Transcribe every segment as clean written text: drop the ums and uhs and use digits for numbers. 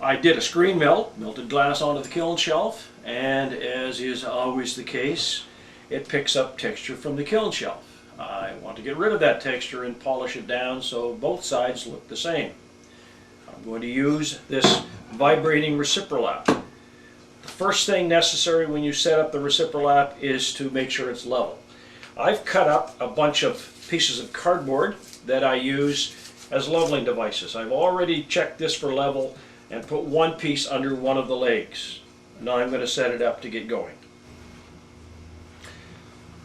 I did a screen melt, melted glass onto the kiln shelf, and as is always the case, it picks up texture from the kiln shelf. I want to get rid of that texture and polish it down so both sides look the same. I'm going to use this vibrating reciprolap. The first thing necessary when you set up the reciprolap is to make sure it's level. I've cut up a bunch of pieces of cardboard that I use as leveling devices. I've already checked this for level and put one piece under one of the legs. Now I'm going to set it up to get going.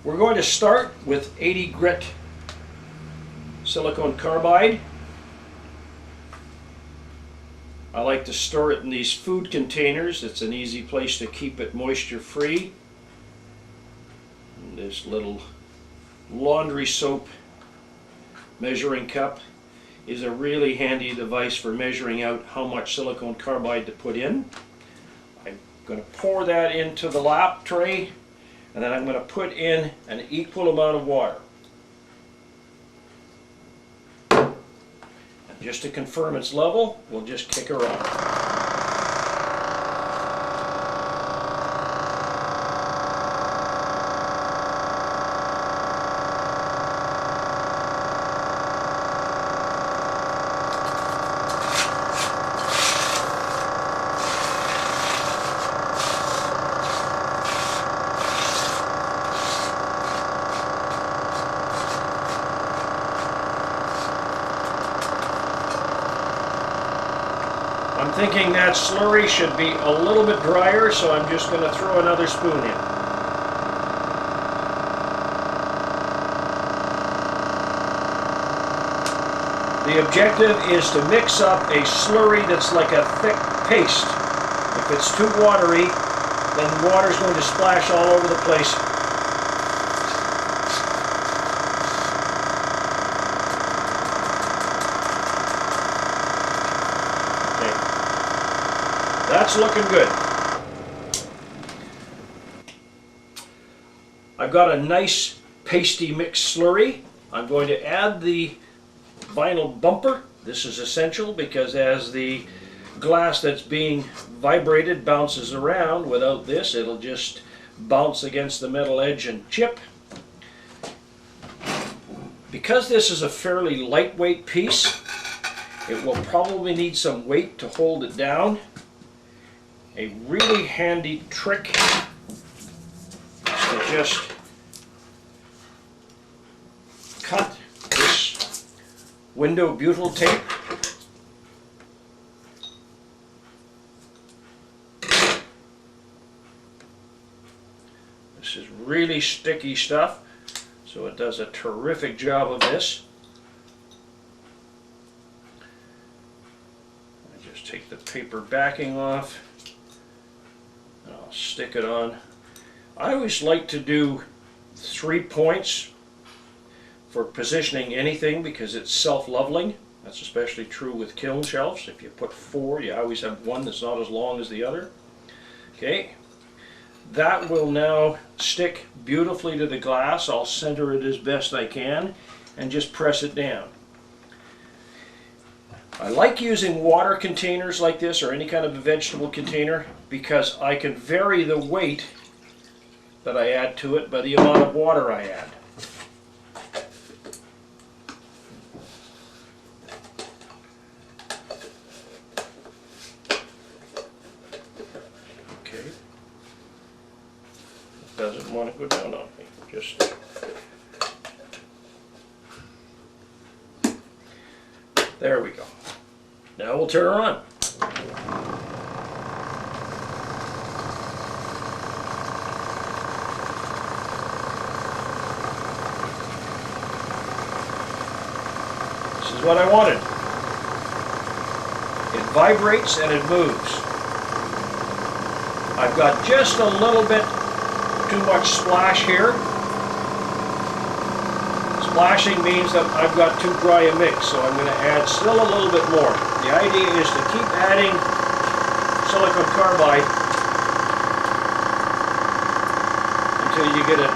We're going to start with 80 grit silicone carbide. I like to store it in these food containers. It's an easy place to keep it moisture free. And this little laundry soap measuring cup is a really handy device for measuring out how much silicone carbide to put in. I'm going to pour that into the lap tray, and then I'm going to put in an equal amount of water. And just to confirm it's level, we'll just kick her on. I'm thinking that slurry should be a little bit drier, so I'm just going to throw another spoon in. The objective is to mix up a slurry that's like a thick paste. If it's too watery, then the water's going to splash all over the place. That's looking good. I've got a nice pasty mixed slurry. I'm going to add the vinyl bumper. This is essential because as the glass that's being vibrated bounces around, without this it'll just bounce against the metal edge and chip. Because this is a fairly lightweight piece, it will probably need some weight to hold it down. A really handy trick is to just cut this window butyl tape. This is really sticky stuff, so it does a terrific job of this. I just take the paper backing off. I'll stick it on. I always like to do 3 points for positioning anything because it's self-leveling. That's especially true with kiln shelves. If you put 4, you always have one that's not as long as the other. Okay, that will now stick beautifully to the glass. I'll center it as best I can and just press it down. I like using water containers like this or any kind of a vegetable container because I can vary the weight that I add to it by the amount of water I add. Okay. It doesn't want to go down on me. Just there we go. Now we'll turn her on. This is what I wanted. It vibrates and it moves. I've got just a little bit too much splash here. Splashing means that I've got too dry a mix, so I'm going to add still a little bit more. The idea is to keep adding silicone carbide until you get a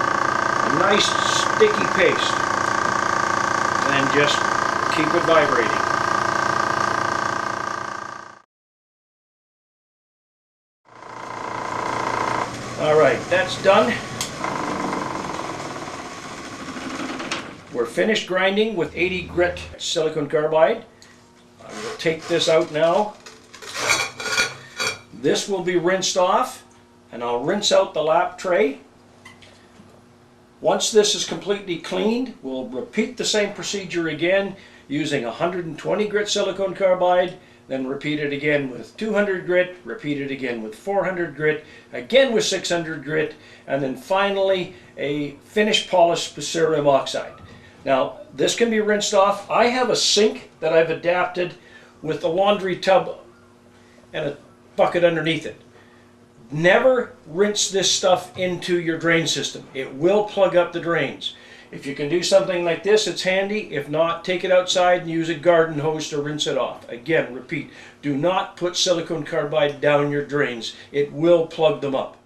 nice sticky paste, and then just keep it vibrating. that's done, we're finished grinding with 80 grit silicon carbide. I will take this out now. This will be rinsed off, and I'll rinse out the lap tray. Once this is completely cleaned, we'll repeat the same procedure again using 120 grit silicon carbide, then repeat it again with 200 grit, repeat it again with 400 grit, again with 600 grit, and then finally a finished polished cerium oxide. Now, this can be rinsed off. I have a sink that I've adapted with a laundry tub and a bucket underneath it. Never rinse this stuff into your drain system. It will plug up the drains. If you can do something like this, it's handy. If not, take it outside and use a garden hose to rinse it off. Again, repeat, do not put silicon carbide down your drains. It will plug them up.